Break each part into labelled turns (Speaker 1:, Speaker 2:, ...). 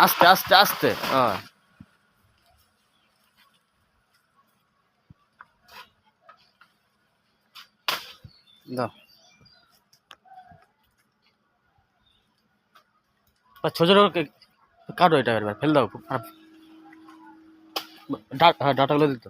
Speaker 1: আস্তে আস্তে আস্তে দাও ছোট ছোট কাটো, এটা এবার ফেল দাও। ডাটাগুলো দিত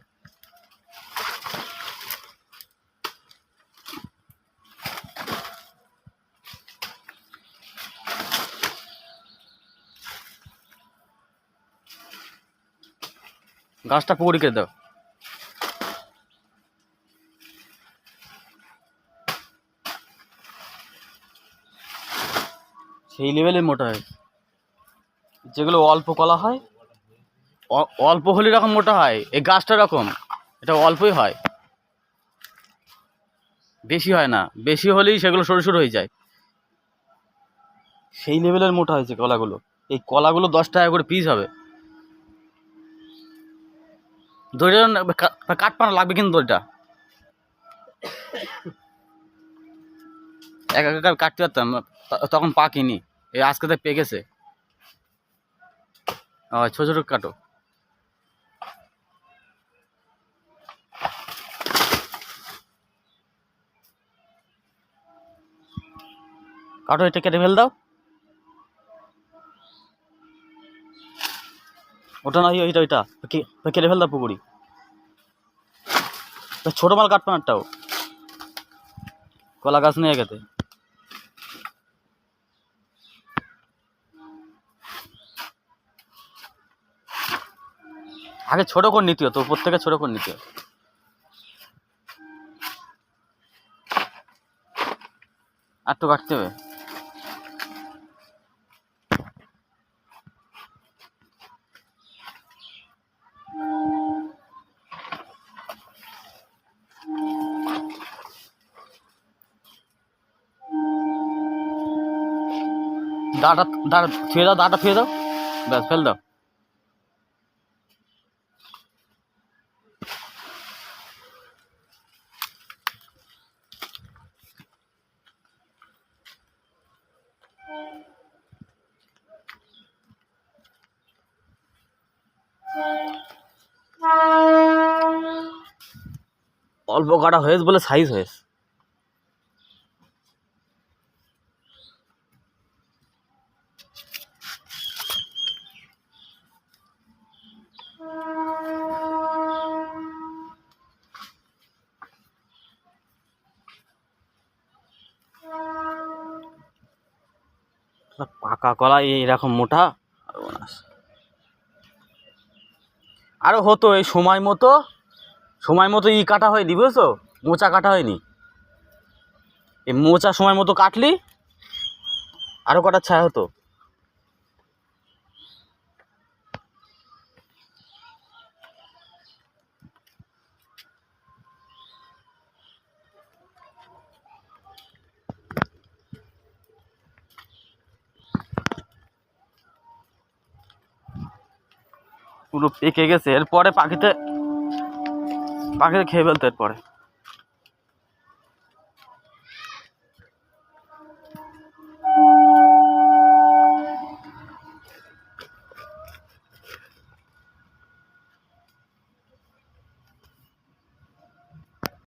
Speaker 1: গাছটা পুকুরি কেটে দাও। সেই লেভেলে মোটা হয়। যেগুলো অল্প কলা হয়, অল্প হলে এরকম মোটা হয়। এই গাছটা এরকম, এটা অল্পই হয়, বেশি হয় না। বেশি হলেই সেগুলো সরু সরু হয়ে যায়। সেই লেভেলের মোটা হয়েছে কলাগুলো। এই কলাগুলো 10 টাকা করে পিস হবে। দড়িটা কাটপানা লাগবে কিন্তু দড়িটা এক এক কাটতে পারতাম, তখন পাকিনি। এই আজকে তো পেকেছে। ছোট ছোট কাটো। কাটো, এটা কেটে ফেল দাও। ওটা না, ওইটা ওইটা কেটে ফেল দাও পুকুরি। ছোট মাল কাটবে না, একটাও কলা গাছ নিয়ে গেতে। আগে ছোট করে নিতে হতো, উপর থেকে ছোট করে নিতে হতো। আর তো কাটতে হবে। দাঁড়া দাঁড়া ছুঁয়ে দাও, দাঁড়া ছুঁয়ে দাও, ব্যাস ফেল দাও। অল্প কাটা হয়েছে বলে সাইজ হয়েছে। পাকা কলা এরকম মোটা আরো হতো। এই সময় মতো কাটা হয়নি, বুঝেছো? মোচা কাটা হয়নি। এই মোচা সময় মতো কাটলি আরো কাটার ছায়া হতো। পুরো পেকে গেছে। এরপরে পাখিতে খেয়ে ফেলতো এরপরে।